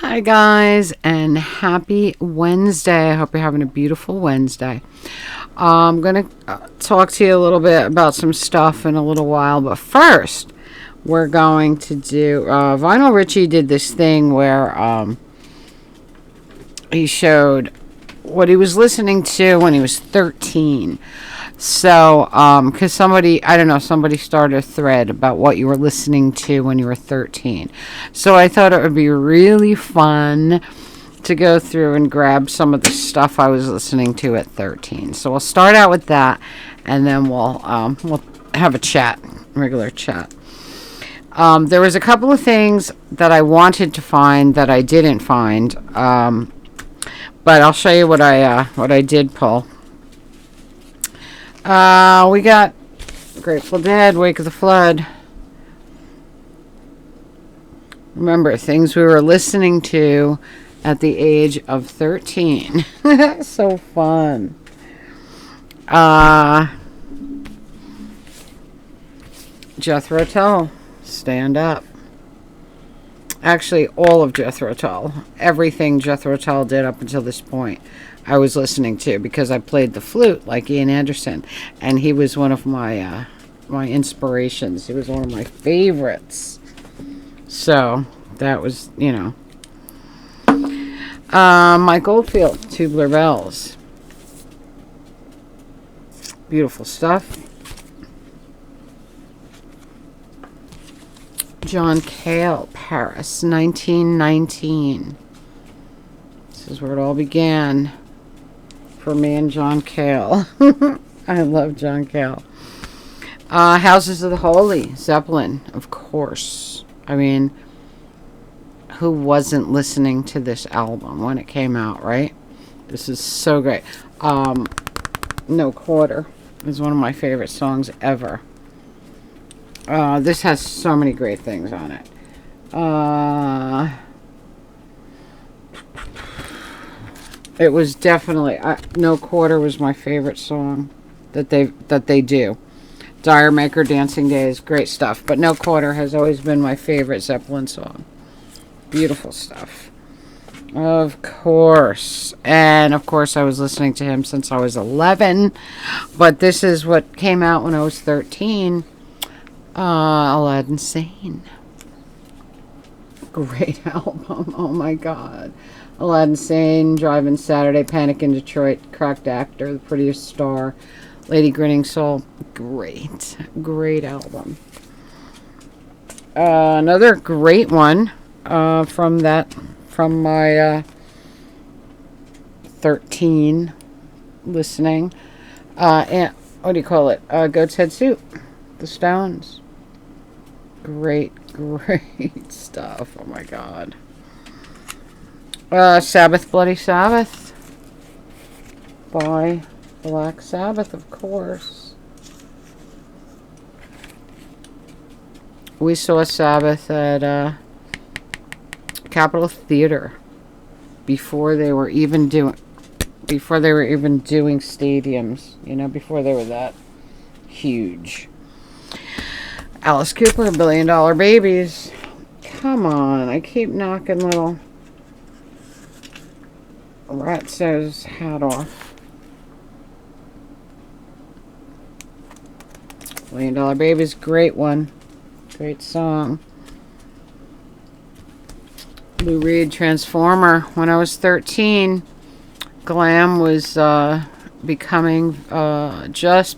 Hi, guys, and happy Wednesday. I hope you're having a beautiful Wednesday. I'm going to talk to you a little bit about some stuff in a little while, but first, we're going to do. Vinyl Richie did this thing where he showed what he was listening to when he was 13. So, because somebody, I don't know, somebody started a thread about what you were listening to when you were 13. So I thought it would be really fun to go through and grab some of the stuff I was listening to at 13. So we'll start out with that, and then we'll have a chat, regular chat. There was a couple of things that I wanted to find that I didn't find, but I'll show you what I did pull. We got Grateful Dead, Wake of the Flood. Remember, things we were listening to at the age of 13. So fun. Jethro Tull, Stand Up. Actually, all of Jethro Tull. Everything Jethro Tull did up until this point, I was listening to because I played the flute like Ian Anderson, and he was one of my my inspirations. He was one of my favorites. So that was, Mike Oldfield, Tubular Bells. Beautiful stuff. John Cale, Paris, 1919. This is where it all began for me and John Cale. I love John Cale. Houses of the Holy, Zeppelin, of course. I mean, who wasn't listening to this album when it came out, right? This is so great. No Quarter is one of my favorite songs ever. This has so many great things on it. It was definitely No Quarter was my favorite song that they do. Dire Maker, Dancing Days, great stuff. But No Quarter has always been my favorite Zeppelin song. Beautiful stuff. Of course. And of course I was listening to him since I was 11. But this is what came out when I was 13. Aladdin Sane. Great album. Oh my god. Aladdin Sane, Driving Saturday, Panic in Detroit, Cracked Actor, The Prettiest Star, Lady Grinning Soul. Great album. Another great one from my 13 listening. And what do you call it? Goat's Head Soup, The Stones. Great stuff. Oh my god. Sabbath, Bloody Sabbath by Black Sabbath, of course. We saw Sabbath at Capitol Theater before they were even doing stadiums, before they were that huge. Alice Cooper, $1 Billion Babies. Come on, I keep knocking little Ratso's hat off. $1 Billion Babies, great one. Great song. Lou Reed, Transformer. When I was 13, glam was becoming just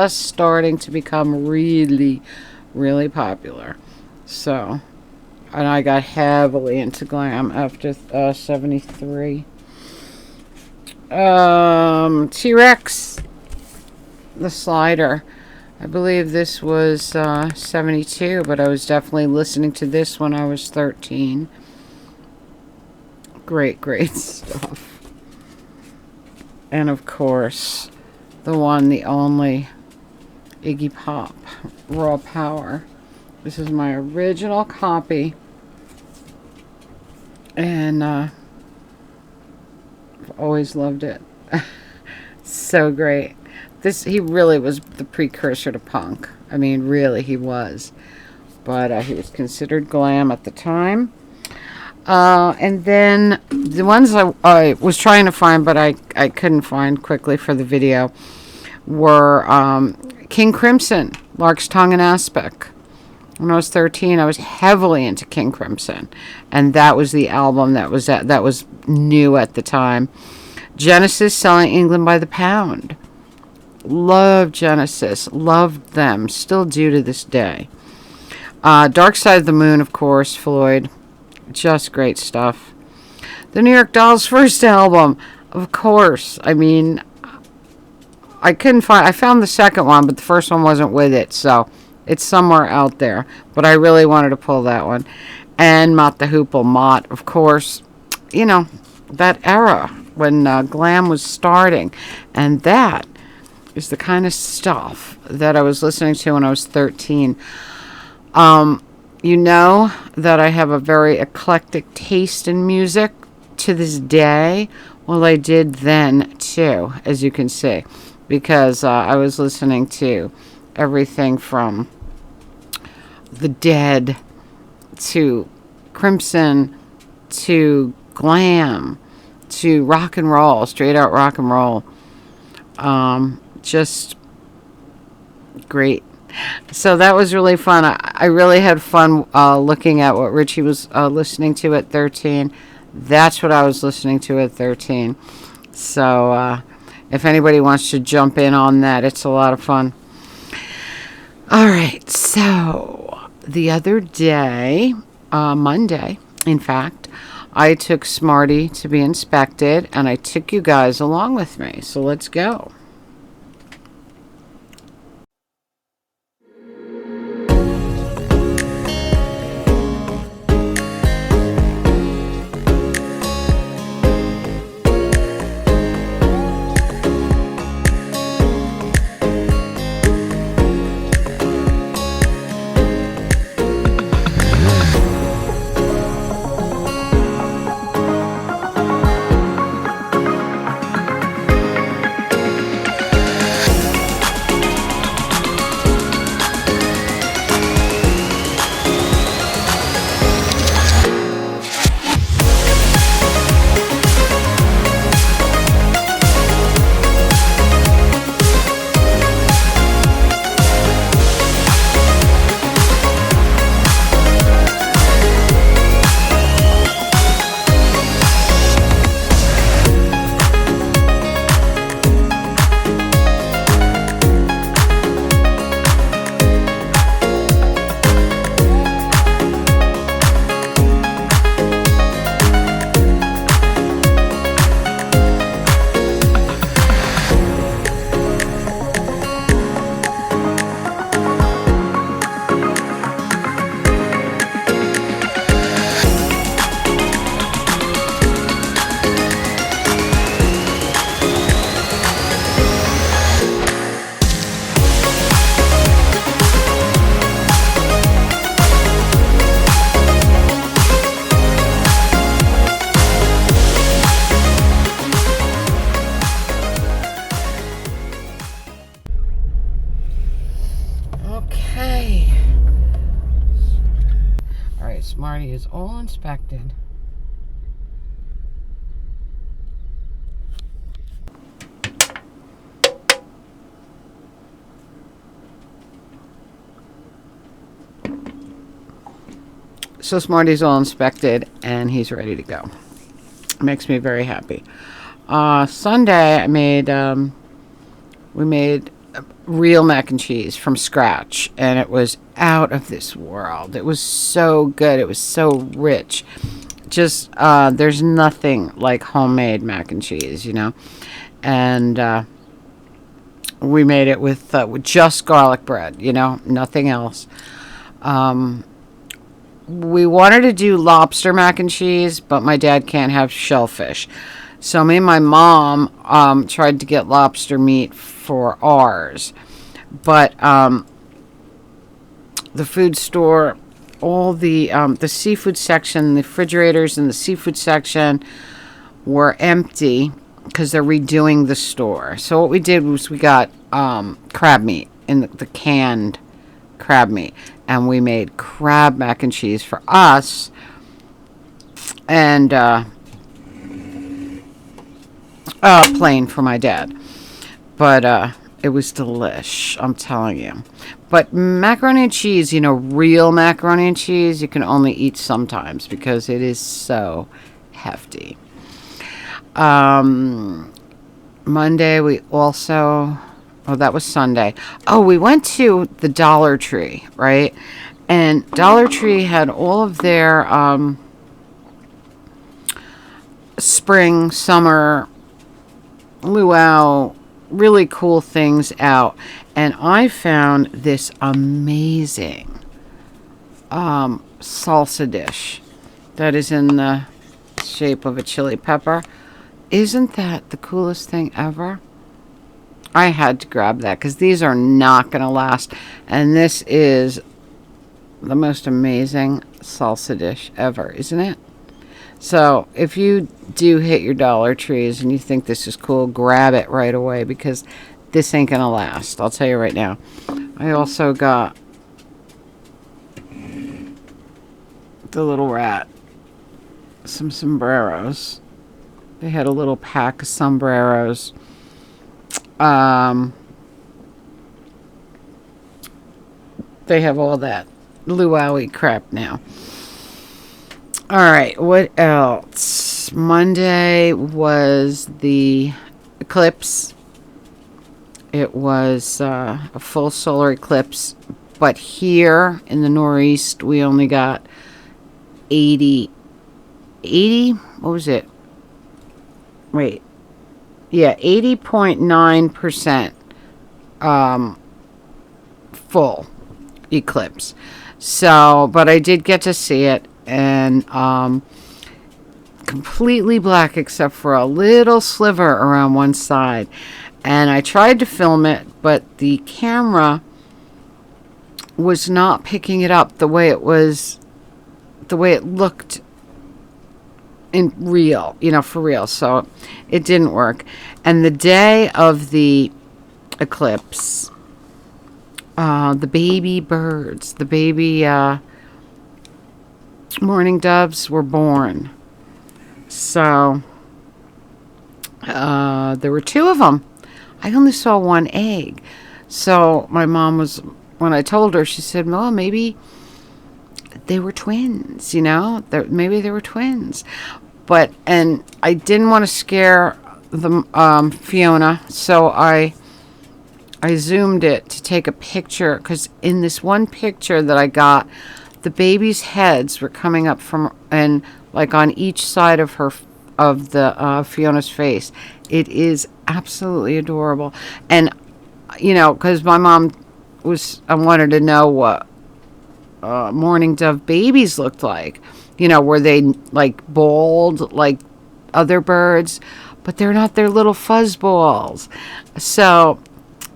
starting to become really, really popular. So, and I got heavily into glam after 73. T-Rex, The Slider. I believe this was 72, but I was definitely listening to this when I was 13. Great stuff. And of course, the one, the only, Iggy Pop, Raw Power. This is my original copy. And I've always loved it. So great. He really was the precursor to punk. I mean, really, he was. But he was considered glam at the time. And then the ones I was trying to find, but I couldn't find quickly for the video, were King Crimson, Lark's Tongue and Aspic. When I was 13, I was heavily into King Crimson, and that was the album that was new at the time. Genesis, Selling England by the Pound. Loved Genesis, loved them, still do to this day. Dark Side of the Moon, of course, Floyd, just great stuff. The New York Dolls' first album, of course. I mean, I found the second one, but the first one wasn't with it, so it's somewhere out there. But I really wanted to pull that one. And Mott the Hoople, Mott, of course. You know, that era when glam was starting. And that is the kind of stuff that I was listening to when I was 13. You know that I have a very eclectic taste in music to this day. Well, I did then, too, as you can see. Because I was listening to everything from The Dead to Crimson to glam to rock and roll, straight out rock and roll. Just great. So that was really fun. I really had fun looking at what Richie was listening to at 13. That's what I was listening to at 13. So if anybody wants to jump in on that, it's a lot of fun. All right, so the other day, Monday, in fact, I took Smarty to be inspected, and I took you guys along with me. So let's go. Okay. All right, Smarty is all inspected. So Smarty's all inspected and he's ready to go. Makes me very happy. Sunday we made real mac and cheese from scratch, and it was out of this world. It was so good. It was so rich. Just there's nothing like homemade mac and cheese, you know. And we made it with just garlic bread, you know, nothing else. We wanted to do lobster mac and cheese, but my dad can't have shellfish. So me and my mom tried to get lobster meat for ours. But the food store, all the seafood section, the refrigerators in the seafood section were empty because they're redoing the store. So what we did was we got crab meat in the canned crab meat, and we made crab mac and cheese for us. and plain for my dad. But it was delish, I'm telling you. But macaroni and cheese, real macaroni and cheese, you can only eat sometimes because it is so hefty. Monday, we also, oh, that was Sunday. Oh, we went to the Dollar Tree, right? And Dollar Tree had all of their spring, summer, luau, really cool things out. And I found this amazing salsa dish that is in the shape of a chili pepper. Isn't that the coolest thing ever? I had to grab that because these are not going to last. And this is the most amazing salsa dish ever, isn't it? So if you do hit your Dollar Trees and you think this is cool, grab it right away because this ain't going to last. I'll tell you right now. I also got the little rat some sombreros. They had a little pack of sombreros. They have all that luau-y crap now. All right, what else? Monday was the eclipse. It was a full solar eclipse, but here in the Northeast, we only got 80, what was it? Wait. Yeah, 80.9% full eclipse. So, but I did get to see it, and completely black except for a little sliver around one side. And I tried to film it, but the camera was not picking it up the way it looked in real, for real. So it didn't work. And the day of the eclipse, the baby birds, the baby mourning doves were born. So there were two of them. I only saw one egg. So my mom when I told her, she said, well, maybe they were twins, maybe they were twins. And I didn't want to scare the Fiona, so I zoomed it to take a picture, because in this one picture that I got, the baby's heads were coming up from, and like on each side of the Fiona's face. It is absolutely adorable. And because my mom I wanted to know what mourning dove babies looked like. Were they like bald like other birds? But they're not. They're little fuzzballs. So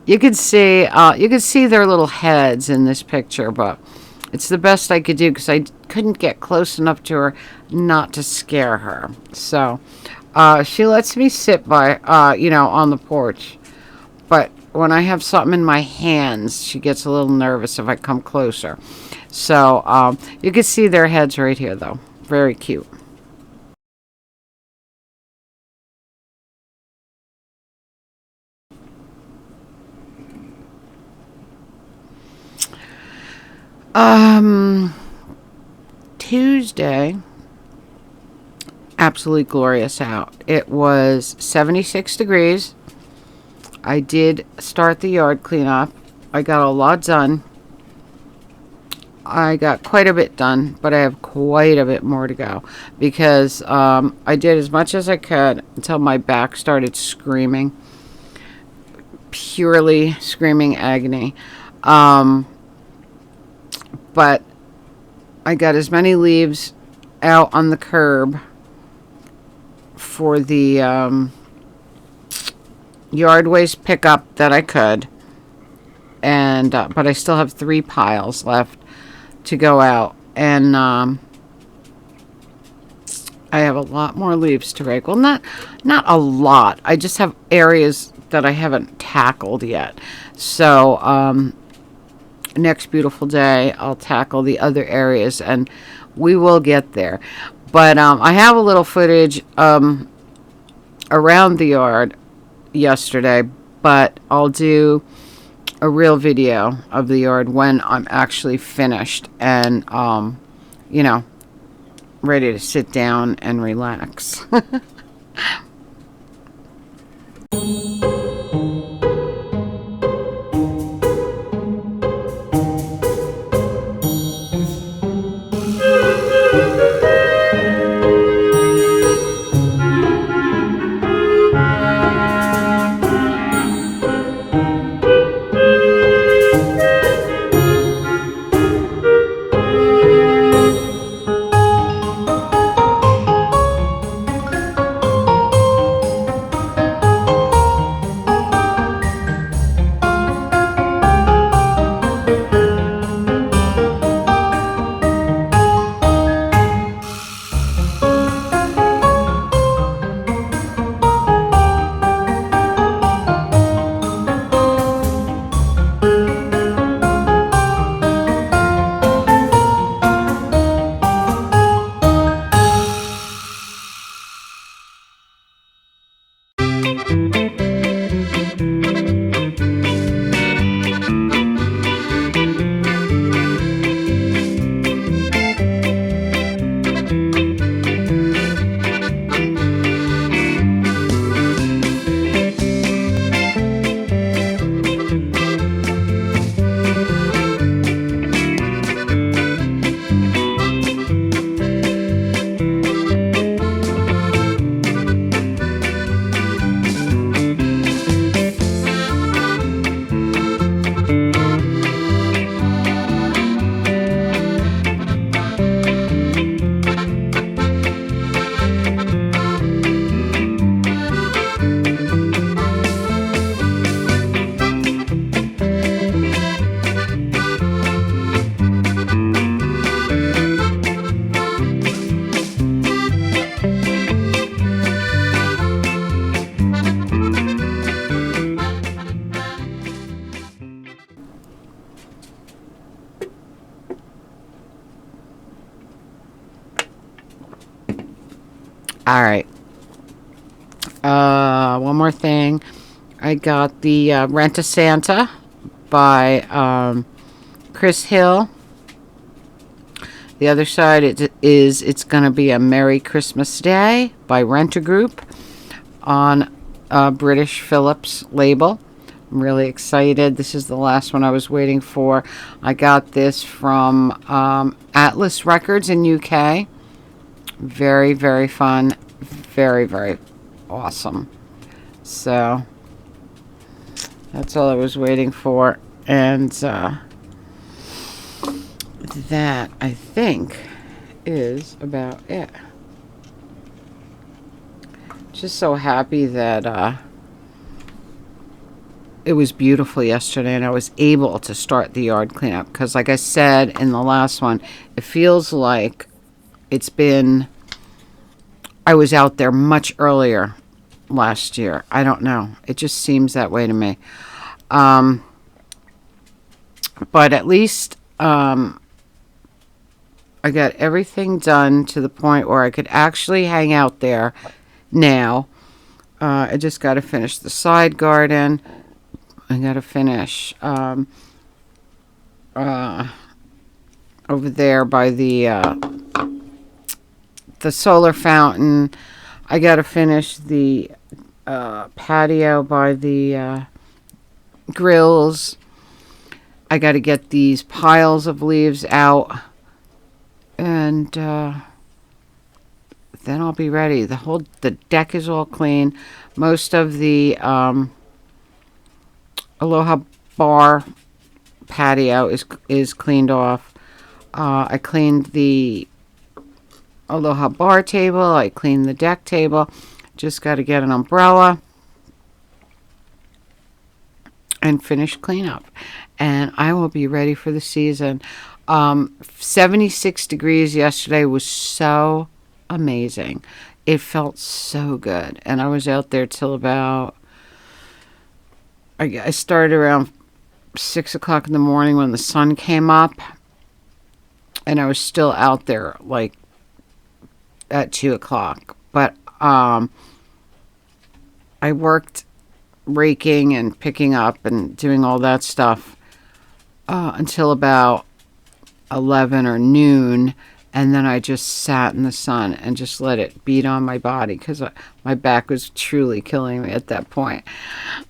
you could see their little heads in this picture, but it's the best I could do because I couldn't get close enough to her not to scare her. So she lets me sit by on the porch, but when I have something in my hands, she gets a little nervous if I come closer. So you can see their heads right here, though. Very cute. Tuesday, absolutely glorious out. It was 76 degrees. I did start the yard cleanup. I got a lot done. I got quite a bit done, but I have quite a bit more to go because I did as much as I could until my back started screaming, purely screaming agony. But I got as many leaves out on the curb for the yard waste pickup that I could, and but I still have 3 piles left to go out, and I have a lot more leaves to rake. Well, not a lot. I just have areas that I haven't tackled yet. So next beautiful day, I'll tackle the other areas, and we will get there. But I have a little footage around the yard yesterday, but I'll do a real video of the yard when I'm actually finished and, you know, ready to sit down and relax. All right. One more thing. I got the Rent a Santa by Chris Hill. The other side it's going to be a Merry Christmas Day by Rent a Group on British Philips label. I'm really excited. This is the last one I was waiting for. I got this from Atlas Records in UK. Very, very fun. Very, very awesome. So that's all I was waiting for. And that, I think, is about it. Just so happy that it was beautiful yesterday and I was able to start the yard cleanup. Because like I said in the last one, it feels like it's been... I was out there much earlier last year. I don't know. It just seems that way to me. But at least I got everything done to the point where I could actually hang out there now. I just got to finish the side garden. I got to finish over there by the solar fountain. I got to finish the patio by the grills. I got to get these piles of leaves out, and then I'll be ready. The deck is all clean. Most of the Aloha Bar patio is cleaned off. I cleaned the Aloha Bar table. I cleaned the deck table. Just got to get an umbrella and finish cleanup. And I will be ready for the season. 76 degrees yesterday was so amazing. It felt so good. And I was out there till about... I started around 6 o'clock in the morning when the sun came up. And I was still out there like at 2 o'clock. But I worked raking and picking up and doing all that stuff until about 11 or noon. And then I just sat in the sun and just let it beat on my body because my back was truly killing me at that point.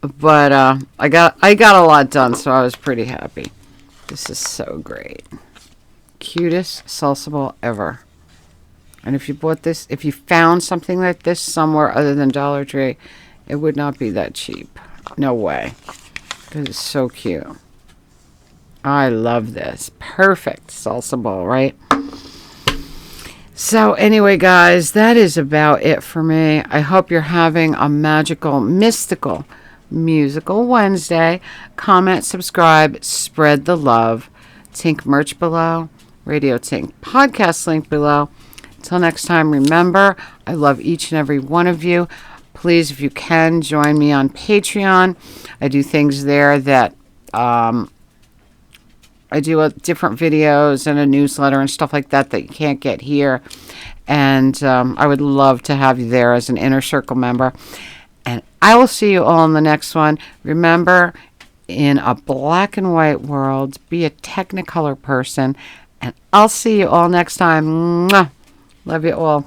But I got a lot done, so I was pretty happy. This is so great. Cutest salsa ball ever. And if you bought this, if you found something like this somewhere other than Dollar Tree, it would not be that cheap. No way. Because it's so cute. I love this. Perfect salsa ball, right? So anyway, guys, that is about it for me. I hope you're having a magical, mystical, musical Wednesday. Comment, subscribe, spread the love. Tink merch below. Radio Tink podcast link below. Until next time, remember, I love each and every one of you. Please, if you can, join me on Patreon. I do things there that I do different videos and a newsletter and stuff like that you can't get here. And I would love to have you there as an Inner Circle member. And I will see you all in the next one. Remember, in a black and white world, be a Technicolor person. And I'll see you all next time. Mwah. Love you all.